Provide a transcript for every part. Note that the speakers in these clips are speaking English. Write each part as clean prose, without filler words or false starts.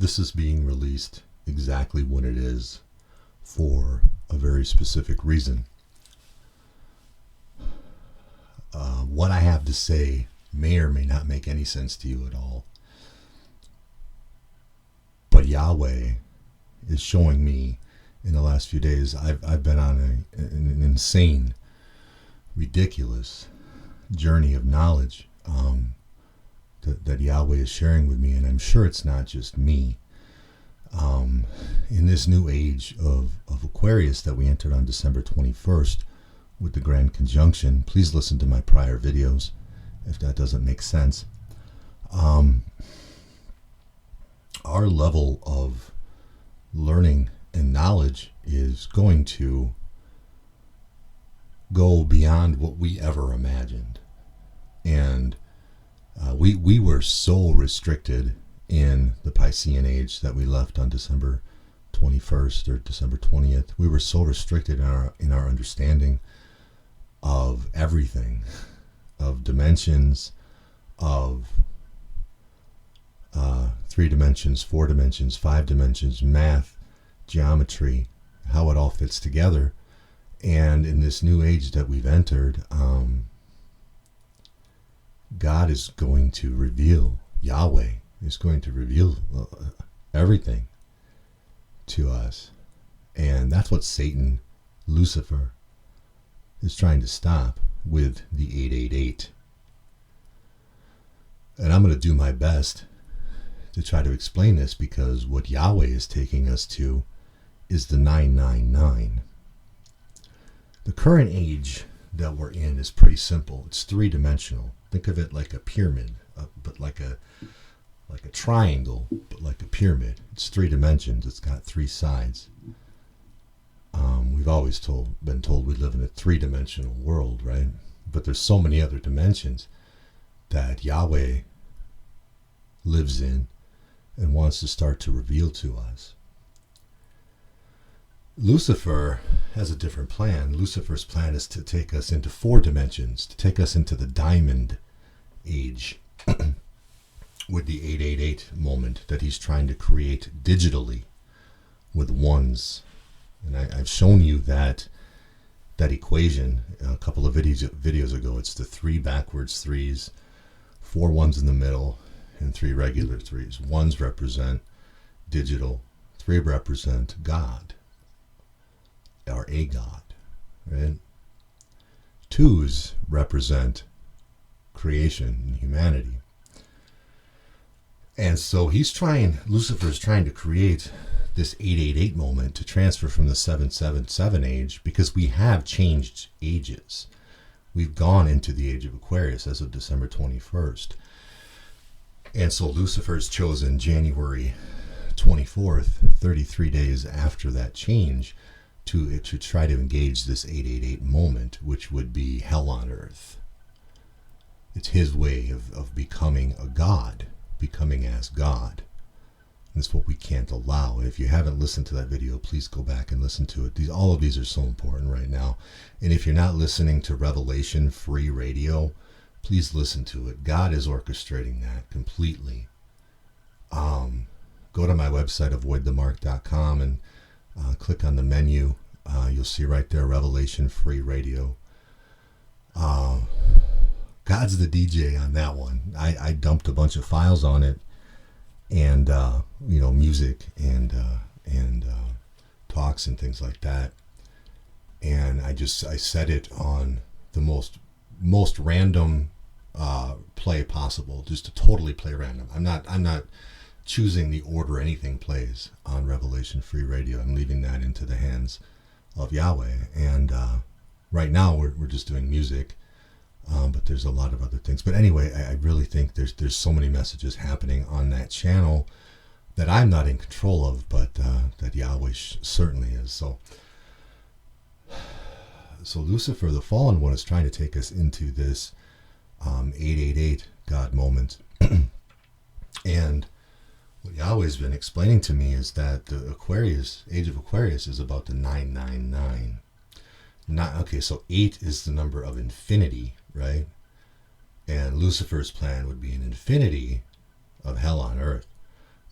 this is being released exactly when it is for a very specific reason. What I have to say may or may not make any sense to you at all. But Yahweh is showing me in the last few days, I've been on an insane, ridiculous journey of knowledge that Yahweh is sharing with me, and I'm sure it's not just me. In this new age of Aquarius that we entered on December 21st with the Grand Conjunction, please listen to my prior videos if that doesn't make sense. Our level of learning and knowledge is going to go beyond what we ever imagined. And we were so restricted in the Piscean age that we left on December 21st or December 20th. We were so restricted in our understanding of everything, of dimensions, of 3 dimensions, 4 dimensions, 5 dimensions, math, geometry, how it all fits together. And in this new age that we've entered, God is going to reveal, Yahweh is going to reveal everything to us. And that's what Satan, Lucifer, is trying to stop with the 888. And I'm going to do my best to try to explain this, because what Yahweh is taking us to is the 999. The current age that we're in is pretty simple. It's 3-dimensional. Think of it like a pyramid, but like a triangle, but like a pyramid. It's 3 dimensions. It's got 3 sides. We've always been told we live in a 3-dimensional world, right? But there's so many other dimensions that Yahweh lives in and wants to start to reveal to us. Lucifer has a different plan. Lucifer's plan is to take us into 4 dimensions, to take us into the diamond age with the 888 moment that he's trying to create digitally with ones. And I've shown you that equation a couple of videos ago. It's the 3 backwards 3s, 4 ones in the middle, and 3 regular 3s. 1s represent digital, 3 represent God, or a God, right? 2s represent creation and humanity. And so Lucifer's trying to create this 888 moment to transfer from the 777 age, because we have changed ages. We've gone into the age of Aquarius as of December 21st. And so Lucifer's chosen January 24th, 33 days after that change, to try to engage this 888 moment, which would be hell on earth. It's his way of becoming a god, becoming as God. And it's what we can't allow. If you haven't listened to that video, please go back and listen to it. All of these are so important right now. And if you're not listening to Revelation Free Radio, please listen to it. God is orchestrating that completely. Go to my website, avoidthemark.com, and click on the menu. You'll see right there, Revelation Free Radio. God's the DJ on that one. I dumped a bunch of files on it, and music and talks and things like that. And I set it on the most random play possible, just to totally play random. I'm not choosing the order anything plays on Revelation Free Radio. I'm leaving that into the hands of Yahweh. And right now we're just doing music, but there's a lot of other things. But anyway, I really think there's so many messages happening on that channel that I'm not in control of, but that Yahweh certainly is. So Lucifer, the fallen one, is trying to take us into this 888 God moment. And what Yahweh's been explaining to me is that the age of Aquarius is about the 999. So 8 is the number of infinity, right? And Lucifer's plan would be an infinity of hell on earth,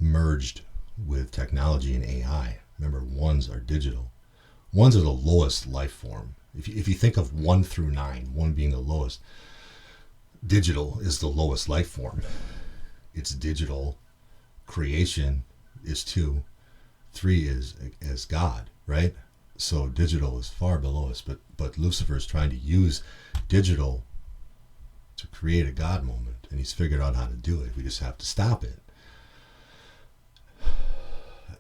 merged with technology and AI. Remember, ones are digital. Ones are the lowest life form. If you think of 1 through 9, 1 being the lowest, digital is the lowest life form. It's digital. Creation is 2. 3 is God, right? So digital is far below us, but Lucifer is trying to use digital to create a God moment, and he's figured out how to do it. We just have to stop it.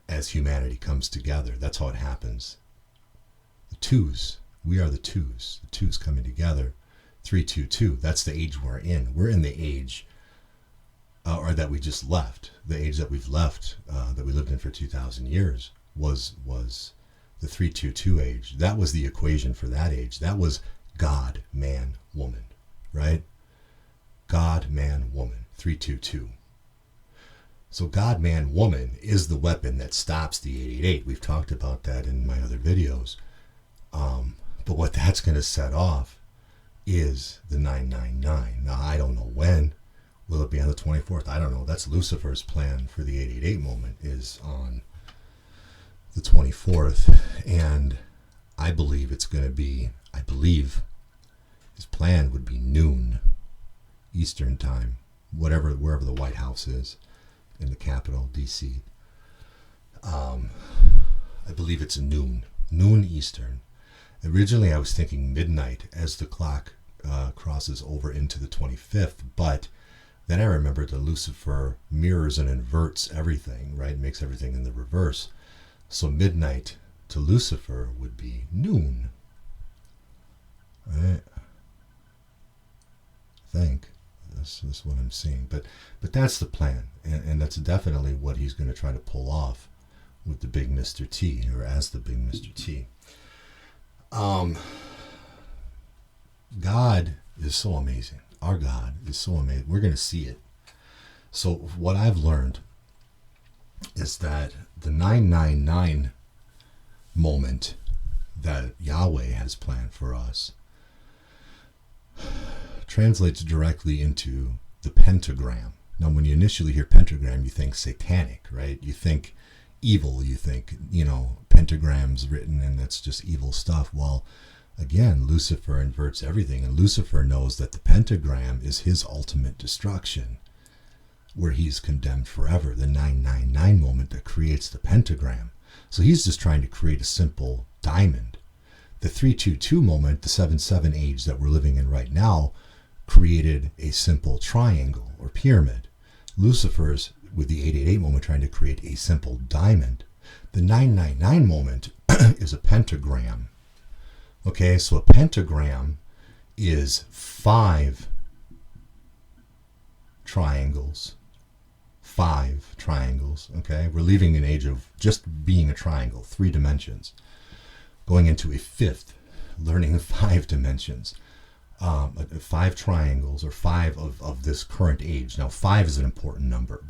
As humanity comes together, that's how it happens. The twos, we are the twos coming together. 322, that's the age we're in. We're in the age, or that we just left. The age that we've left, that we lived in for 2,000 years, was the 322 age. That was the equation for that age. That was God, man, woman, right? God, man, woman, 322. So God, man, woman is the weapon that stops the 888. We've talked about that in my other videos. But what that's going to set off is the 999. Now, I don't know when. Will it be on the 24th? I don't know. That's Lucifer's plan for the 888 moment, is on the 24th. And I believe it's going to be, his plan would be noon Eastern time, wherever the White House is in the capital, D.C. I believe it's noon Eastern. Originally, I was thinking midnight as the clock crosses over into the 25th, but then I remembered that Lucifer mirrors and inverts everything, right? Makes everything in the reverse. So midnight to Lucifer would be noon. Right? I think. That's what I'm seeing. But that's the plan. And that's definitely what he's going to try to pull off with the big Mr. T, or as the big Mr. T. God is so amazing. Our God is so amazing. We're going to see it. So what I've learned is that the 999 moment that Yahweh has planned for us translates directly into the pentagram. Now, when you initially hear pentagram, you think satanic, right? You think evil. You think, pentagrams written, and that's just evil stuff. Well, again, Lucifer inverts everything, and Lucifer knows that the pentagram is his ultimate destruction, where he's condemned forever, the 999 moment that creates the pentagram. So he's just trying to create a simple diamond. The 322 moment, the 7-7 age that we're living in right now, created a simple triangle or pyramid. Lucifer's, with the 888 moment, trying to create a simple diamond. The 999 moment is a pentagram. Okay, so a pentagram is 5 triangles. 5 triangles, okay? We're leaving an age of just being a triangle, 3 dimensions, going into a 5th, learning 5 dimensions. 5 triangles, or 5 of this current age. Now, 5 is an important number,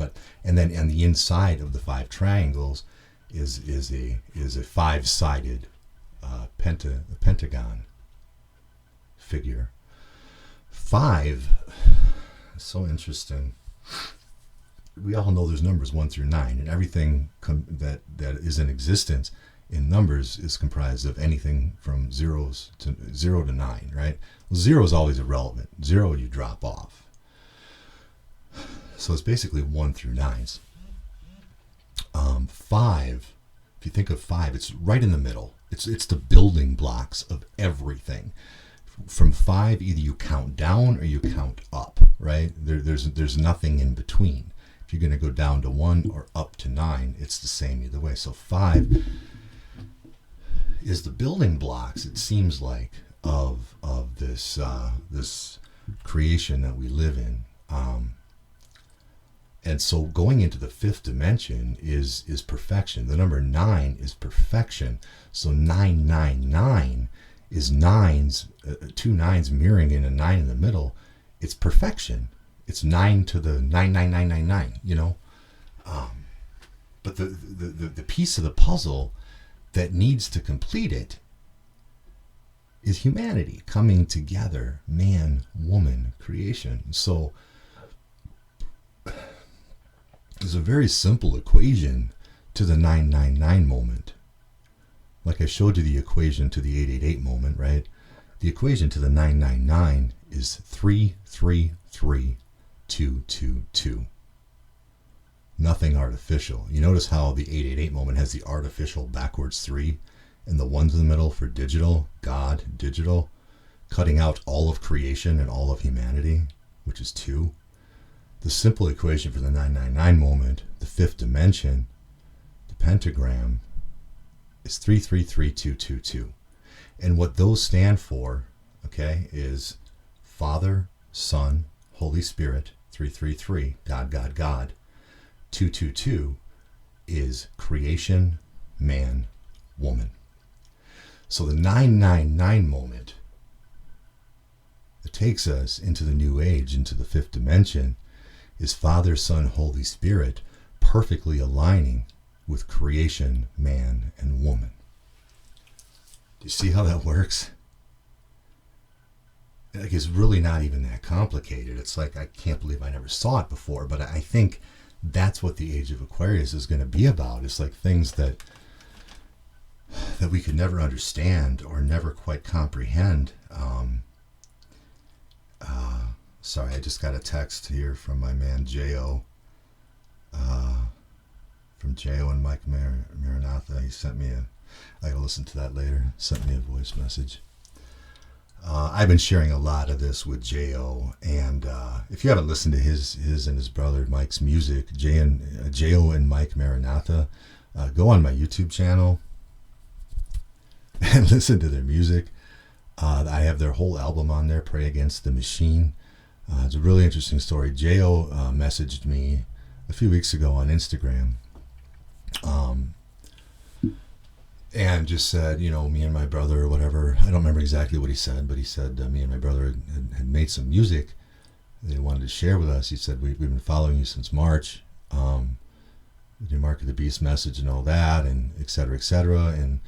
and then on the inside of the 5 triangles is a 5-sided pentagon figure. 5 is so interesting. We all know there's numbers 1 through 9, and everything that is in existence in numbers is comprised of anything from 0 to 9, right? Well, 0 is always irrelevant. 0, you drop off. So it's basically 1 through 9s. 5, if you think of 5, it's right in the middle. It's the building blocks of everything. From 5, either you count down or you count up, right? There's nothing in between. If you're going to go down to 1 or up to 9, it's the same either way. So 5 is the building blocks, it seems like, of this creation that we live in. And so going into the 5th dimension is perfection. The number 9 is perfection. So 999 is 9s, 2 9s mirroring in a 9 in the middle. It's perfection. It's 9 to the 99999, But the piece of the puzzle that needs to complete it is humanity coming together, man, woman, creation. So there's a very simple equation to the 999 moment. Like I showed you the equation to the 888 moment, right? The equation to the 999 is 333222. Nothing artificial. You notice how the 888 moment has the artificial backwards 3 and the ones in the middle for digital, God, digital, cutting out all of creation and all of humanity, which is 2. The simple equation for the 999 moment, the fifth dimension, the pentagram, is 333222. And what those stand for, okay, is Father, Son, Holy Spirit, 333, God, God, God. 222 is creation, man, woman. So the 999 moment that takes us into the new age, into the fifth dimension, is Father, Son, Holy Spirit perfectly aligning with creation, man, and woman. Do you see how that works? Like, it's really not even that complicated. It's like, I can't believe I never saw it before, but I think that's what the age of Aquarius is going to be about. It's like things that we could never understand or never quite comprehend. Sorry, I just got a text here from my man J.O. From J.O. and Mike Maranatha. He sent me I gotta listen to that later. Sent me a voice message. I've been sharing a lot of this with J.O. and if you haven't listened to his and his brother Mike's music, J.O. and Mike Maranatha, go on my YouTube channel and listen to their music. I have their whole album on there, Pray Against the Machine. It's a really interesting story. J.O. messaged me a few weeks ago on Instagram and just said, me and my brother or whatever. I don't remember exactly what he said, but he said me and my brother had made some music they wanted to share with us. He said, we've been following you since March. The Mark of the Beast message and all that, and et cetera, et cetera. And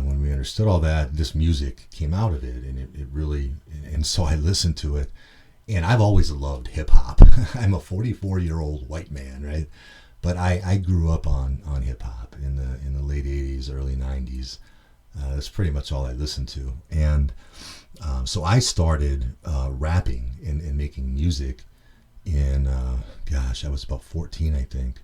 when we understood all that, this music came out of it, and it really, and so I listened to it. And I've always loved hip hop. I'm a 44-year-old white man, right? But I grew up on hip hop in the late 80s, early 90s. That's pretty much all I listened to. And so I started rapping and making music in, I was about 14, I think.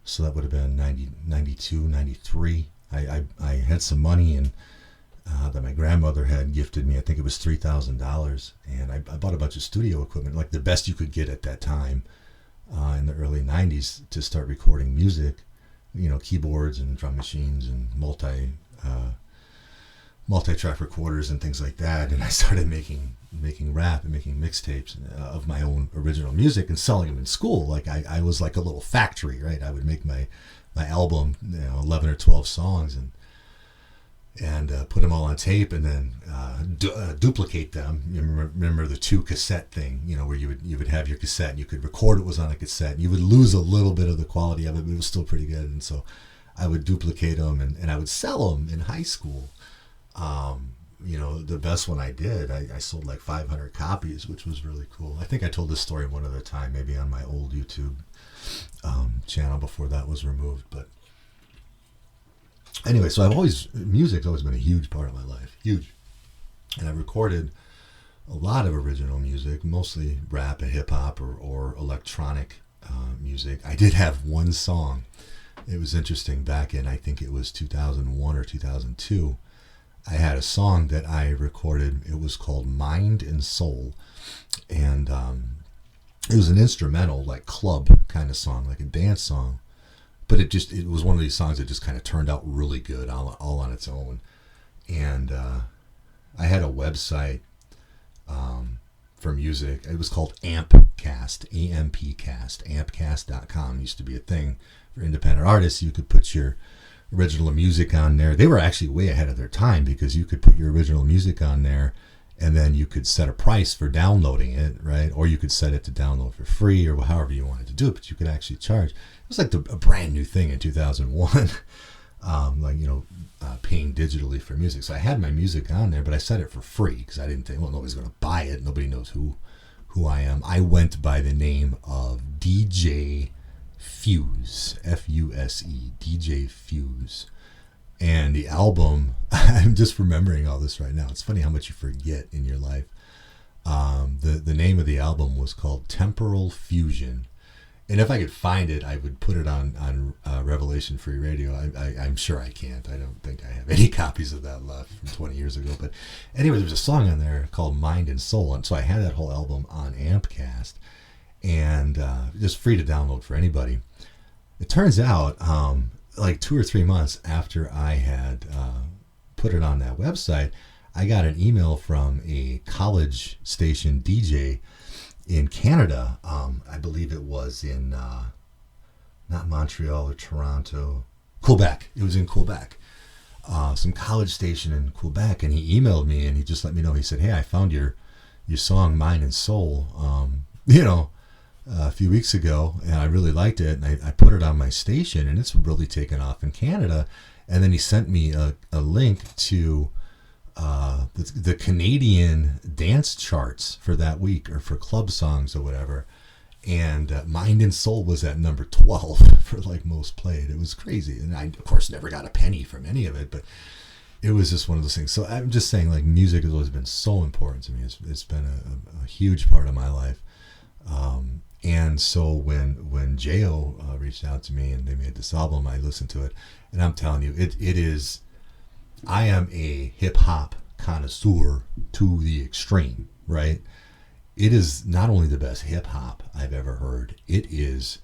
So that would have been 92, 93. I had some money and that my grandmother had gifted me. I think it was $3,000, and I bought a bunch of studio equipment, like the best you could get at that time in the early 90s, to start recording music. Keyboards and drum machines and multi-track recorders and things like that. And I started making rap and making mixtapes of my own original music and selling them in school. Like I was like a little factory, right? I would make my album, 11 or 12 songs and put them all on tape, and then duplicate them. You remember the 2 cassette thing, where you would have your cassette and you could record it was on a cassette. And you would lose a little bit of the quality of it, but it was still pretty good. And so I would duplicate them and I would sell them in high school. The best one I did, I sold like 500 copies, which was really cool. I think I told this story one other time, maybe on my old YouTube channel before that was removed, but anyway, so music's always been a huge part of my life, huge. And I've recorded a lot of original music, mostly rap and hip hop or electronic music. I did have one song. It was interesting, back in, I think it was 2001 or 2002, I had a song that I recorded. It was called Mind and Soul. And it was an instrumental, like club kind of song, like a dance song. But it was one of these songs that just kind of turned out really good all on its own. And I had a website for music. It was called Ampcast, A-M-P-Cast, ampcast.com. Used to be a thing for independent artists. You could put your original music on there. They were actually way ahead of their time, because you could put your original music on there and then you could set a price for downloading it, right? Or you could set it to download for free, or however you wanted to do it, but you could actually charge. It was like a brand new thing in 2001, paying digitally for music. So I had my music on there, but I set it for free because I didn't think, well, nobody's going to buy it. Nobody knows who I am. I went by the name of DJ Fuse, Fuse, DJ Fuse. And the album, I'm just remembering all this right now. It's funny how much you forget in your life. The name of the album was called Temporal Fusion. And if I could find it, I would put it on Revelation Free Radio. I'm sure I can't. I don't think I have any copies of that left from 20 years ago. But anyway, there's a song on there called Mind and Soul. And so I had that whole album on Ampcast. And just free to download for anybody. It turns out, like 2 or 3 months after I had put it on that website, I got an email from a college station DJ in Canada. I believe it was in not Montreal or Toronto, Quebec. It was in Quebec, some college station in Quebec, and he emailed me and he just let me know. He said, "Hey, I found your song Mind and Soul, a few weeks ago, and I really liked it, and I put it on my station, and it's really taken off in Canada." And then he sent me a link to the Canadian dance charts for that week, or for club songs or whatever. And Mind and Soul was at number 12 for like most played. It was crazy. And I, of course, never got a penny from any of it, but it was just one of those things. So I'm just saying, like, music has always been so important to me. It's been a huge part of my life. And so when J.O. reached out to me and they made this album, I listened to it. And I'm telling you, it is, I am a hip-hop connoisseur to the extreme, right? It is not only the best hip-hop I've ever heard, it is,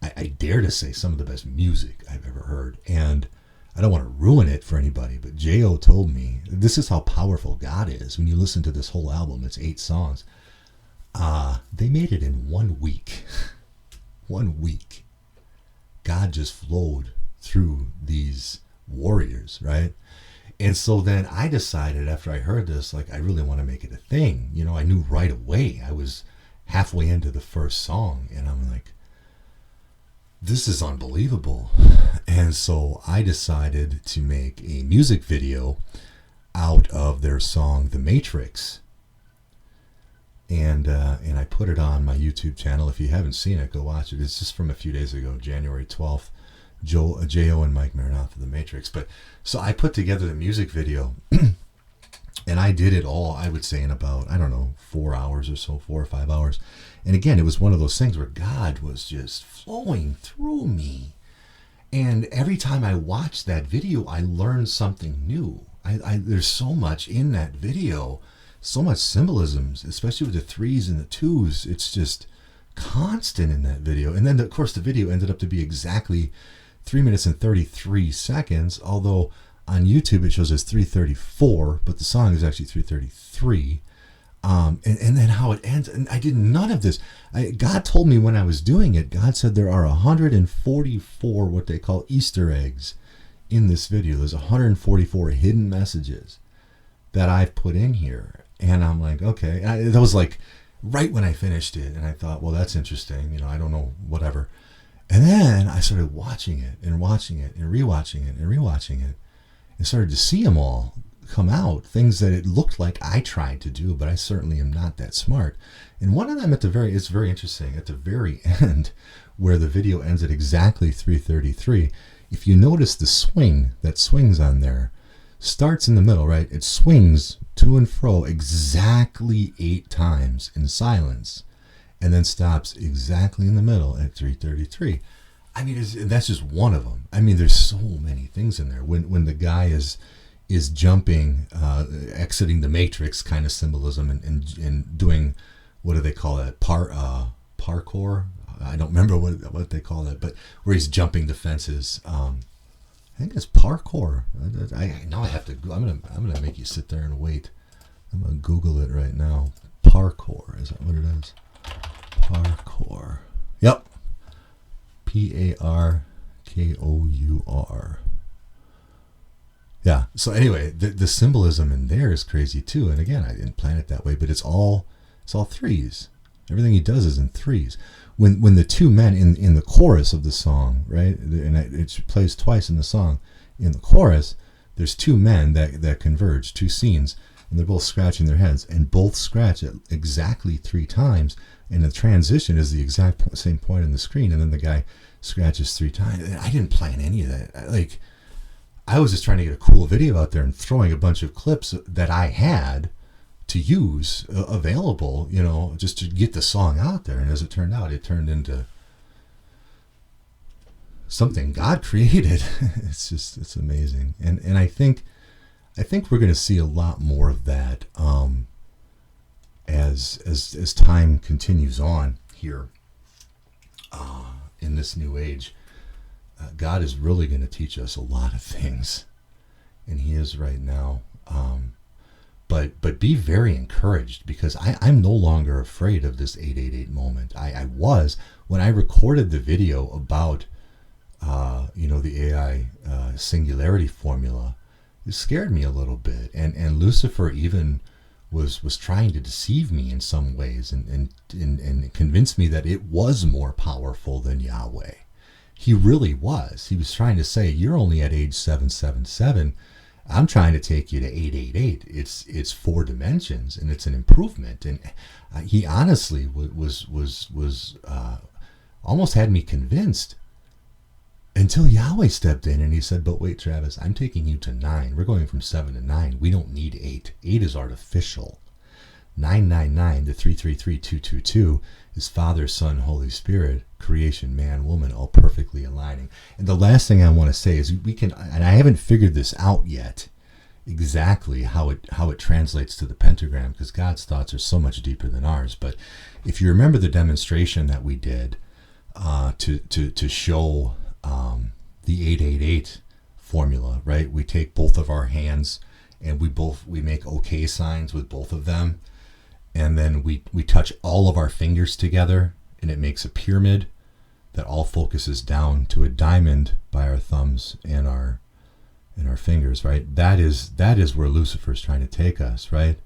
I dare to say, some of the best music I've ever heard. And I don't want to ruin it for anybody, but J.O. told me, this is how powerful God is. When you listen to this whole album, it's 8 songs. They made it in 1 week. 1 week. God just flowed through these warriors, right? And so then I decided, after I heard this, like, I really want to make it a thing. You know, I knew right away. I was halfway into the first song, and I'm like, this is unbelievable. And so I decided to make a music video out of their song, The Matrix. And I put it on my YouTube channel. If you haven't seen it, go watch it. It's just from a few days ago, January 12th. J.O. and Mike Maranatha, The Matrix. But so I put together the music video, and I did it all, I would say, in about, 4 hours or so, 4 or 5 hours. And again, it was one of those things where God was just flowing through me. And every time I watched that video, I learned something new. There's so much in that video, so much symbolism, especially with the 3s and the 2s. It's just constant in that video. And then, of course, the video ended up to be exactly 3 minutes and 33 seconds, although on YouTube it shows as 3:34, but the song is actually 3:33. And then how it ends, and I did none of this. God told me when I was doing it, God said there are 144 what they call Easter eggs in this video. There's 144 hidden messages that I've put in here. And I'm like, okay. And that was like right when I finished it, and I thought, well, that's interesting. I don't know, whatever. And then I started watching it and watching it and rewatching it and rewatching it, and started to see them all come out, things that it looked like I tried to do, but I certainly am not that smart. And one of them it's very interesting, at the very end, where the video ends at exactly 3:33, if you notice the swing that swings on there, starts in the middle, right? It swings to and fro exactly 8 times in silence, and then stops exactly in the middle at 3:33. I mean, that's just one of them. I mean, there's so many things in there. When the guy is jumping, exiting the Matrix kind of symbolism, and doing, what do they call that? Parkour? I don't remember what they call that, but where he's jumping the fences. I think it's parkour. Now I have to. I'm gonna make you sit there and wait. I'm gonna Google it right now. Parkour, is that what it is? Parkour. Yep. Parkour. Yeah. So anyway, the symbolism in there is crazy too. And again, I didn't plan it that way, but it's all 3s. Everything he does is in 3s. When the 2 men in the chorus of the song, right, and it plays twice in the song, in the chorus, there's 2 men that converge, 2 scenes. and they're both scratching their heads, and both scratch it exactly 3 times, and the transition is the exact same point on the screen, and then the guy scratches 3 times. I didn't plan any of that. I was just trying to get a cool video out there and throwing a bunch of clips that I had to use available, just to get the song out there. And as it turned out, it turned into something God created. It's amazing. And I think we're going to see a lot more of that as time continues on here in this new age. God is really going to teach us a lot of things, and He is right now. But be very encouraged, because I'm no longer afraid of this 888 moment. I was when I recorded the video about the AI singularity formula. It scared me a little bit, and Lucifer even was trying to deceive me in some ways, and convince me that it was more powerful than Yahweh. He really was. He was trying to say, you're only at age 777. I'm trying to take you to 888. It's 4 dimensions, and it's an improvement. And he honestly was almost had me convinced, until Yahweh stepped in and He said, but wait, Travis, I'm taking you to 9. We're going from 7 to 9. We don't need 8. 8 is artificial. 999, the 333222, is Father, Son, Holy Spirit, creation, man, woman, all perfectly aligning. And the last thing I want to say is we can, and I haven't figured this out yet, exactly how it translates to the pentagram, because God's thoughts are so much deeper than ours. But if you remember the demonstration that we did to show the 888 formula, right? We take both of our hands and we make okay signs with both of them. And then we touch all of our fingers together, and it makes a pyramid that all focuses down to a diamond by our thumbs and our fingers, right? That is where Lucifer's trying to take us, right?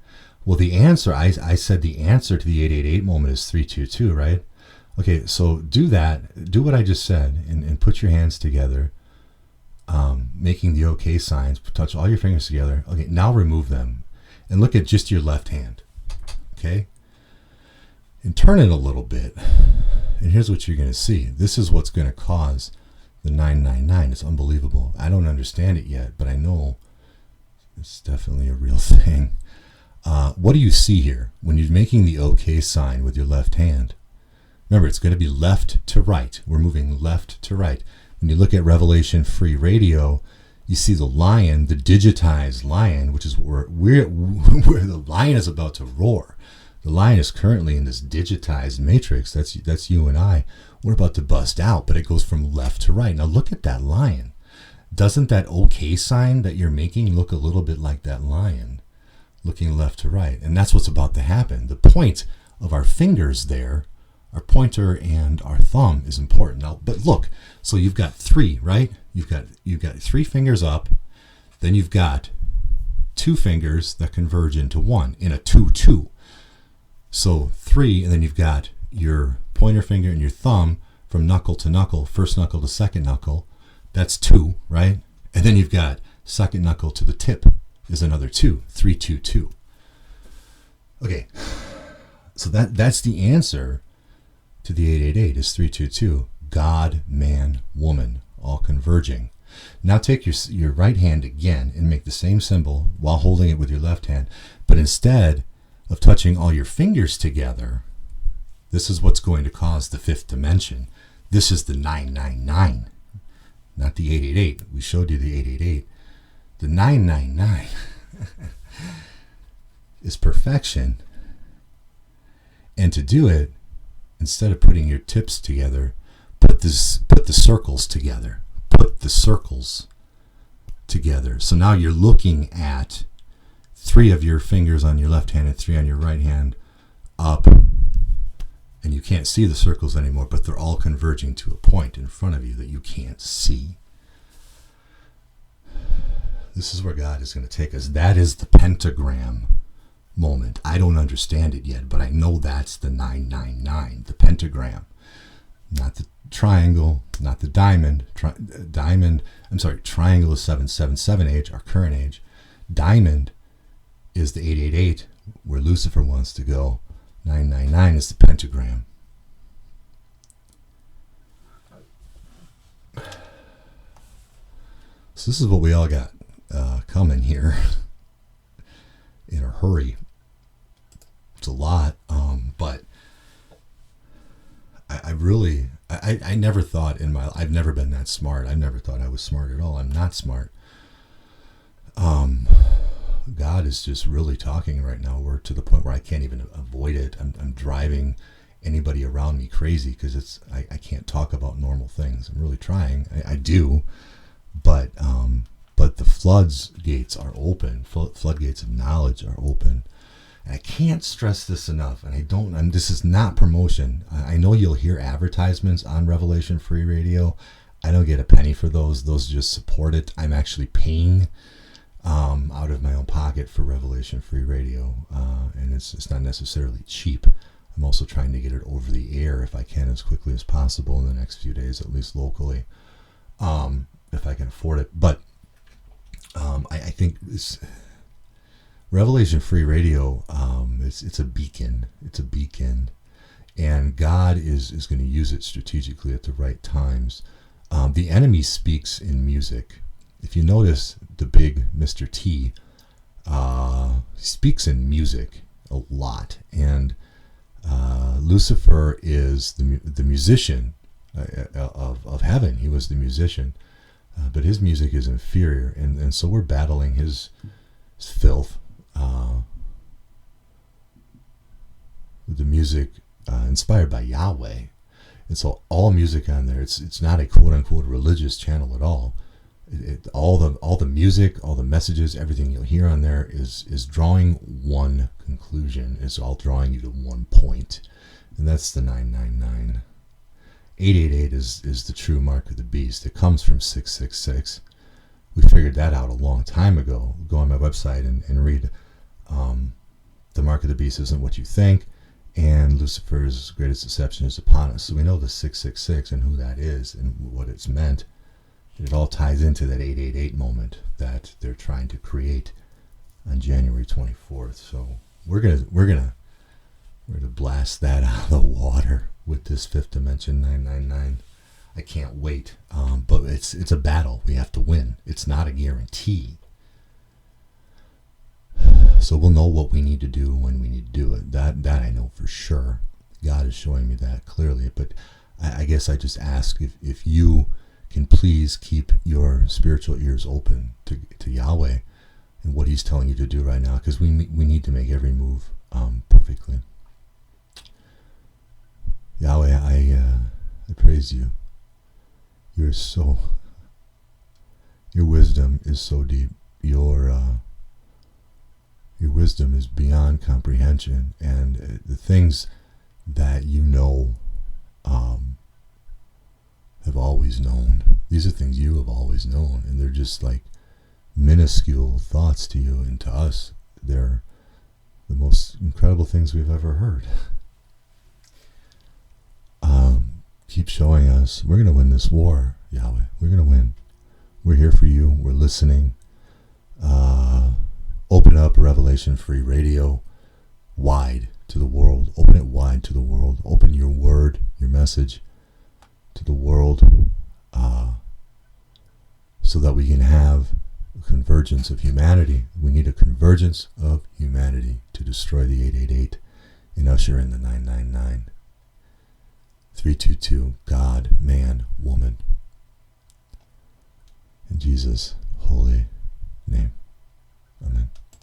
Well, the answer, I said the answer to the 888 moment is 322, right? Okay, so do that. Do what I just said, and put your hands together, making the okay signs. Touch all your fingers together. Okay, now remove them, and look at just your left hand. Okay, and turn it a little bit, and here's what you're going to see. This is what's going to cause the 999. It's unbelievable. I don't understand it yet, but I know it's definitely a real thing. What do you see here when you're making the okay sign with your left hand? Remember, it's going to be left to right. We're moving left to right. When you look at Revelation Free Radio, you see the lion, the digitized lion, which is where the lion is about to roar. The lion is currently in this digitized matrix. That's you and I. We're about to bust out, but it goes from left to right. Now look at that lion. Doesn't that okay sign that you're making look a little bit like that lion, looking left to right? And that's what's about to happen. The point of our fingers there, our pointer and our thumb, is important. Now, but look, so you've got 3, right? You've got 3 fingers up, then you've got 2 fingers that converge into 1 in a 2-2. So 3, and then you've got your pointer finger and your thumb from knuckle to knuckle, first knuckle to second knuckle. That's 2, right? And then you've got second knuckle to the tip is another 2, 3, 2, 2. Okay, so that's the answer to the 888 is 322. God, man, woman, all converging. Now take your right hand again and make the same symbol while holding it with your left hand, but instead of touching all your fingers together, this is what's going to cause the 5th dimension. This is the 999, not the 888. We showed you the 888. The 999 is perfection. And to do it, instead of putting your tips together, put the circles together. Put the circles together. So now you're looking at 3 of your fingers on your left hand and 3 on your right hand up, and you can't see the circles anymore, but they're all converging to a point in front of you that you can't see. This is where God is going to take us. That is the pentagram moment. I don't understand it yet, but I know that's the 999, the pentagram, not the triangle, not the diamond. Triangle is 777 age, our current age. Diamond is the 888, where Lucifer wants to go. 999 is the pentagram. So this is what we all got coming here in a hurry. It's a lot, but I never thought I've never been that smart. I've never thought I was smart at all. I'm not smart. God is just really talking right now. We're to the point where I can't even avoid it. I'm driving anybody around me crazy because I can't talk about normal things. I'm really trying. I do, but the floodgates are open. Floodgates of knowledge are open. And I can't stress this enough. And this is not promotion. I know you'll hear advertisements on Revelation Free Radio. I don't get a penny for those. Those just support it. I'm actually paying out of my own pocket for Revelation Free Radio, and it's not necessarily cheap. I'm also trying to get it over the air if I can as quickly as possible in the next few days, at least locally, if I can afford it. But I think this Revelation Free Radio, it's a beacon. It's a beacon, and God is going to use it strategically at the right times. The enemy speaks in music. If you notice, the big Mr. T speaks in music a lot, and Lucifer is the musician of heaven. He was the musician, but his music is inferior, and so we're battling his filth with the music inspired by Yahweh. And so all music on there, it's not a quote unquote religious channel at all. All the music, all the messages, everything you'll hear on there is drawing one conclusion. It's all drawing you to one point, and that's the 999. 888 is the true mark of the beast. It comes from 666. We figured that out a long time ago. Go on my website and read The Mark of the Beast Isn't What You Think, and Lucifer's Greatest Deception is Upon Us. So we know the 666 and who that is and what it's meant. It all ties into that 888 moment that they're trying to create on January 24th. So we're gonna blast that out of the water with this fifth dimension 999. I can't wait. But it's a battle. We have to win. It's not a guarantee. So we'll know what we need to do when we need to do it. That I know for sure. God is showing me that clearly. But I guess I just ask if you can please keep your spiritual ears open to Yahweh and what He's telling you to do right now, because we need to make every move perfectly. Yahweh, I praise you. Your wisdom is so deep. Your wisdom is beyond comprehension, and the things that you know have always known. These are things you have always known, and they're just like minuscule thoughts to you, and to us, they're the most incredible things we've ever heard. Keep showing us. We're going to win this war, Yahweh. We're going to win. We're here for you. We're listening. Open up Revelation Free Radio wide to the world. Open it wide to the world. Open your word, your message to the world, so that we can have a convergence of humanity. We need a convergence of humanity to destroy the 888 and usher in the 999. 322, God, man, woman. In Jesus' holy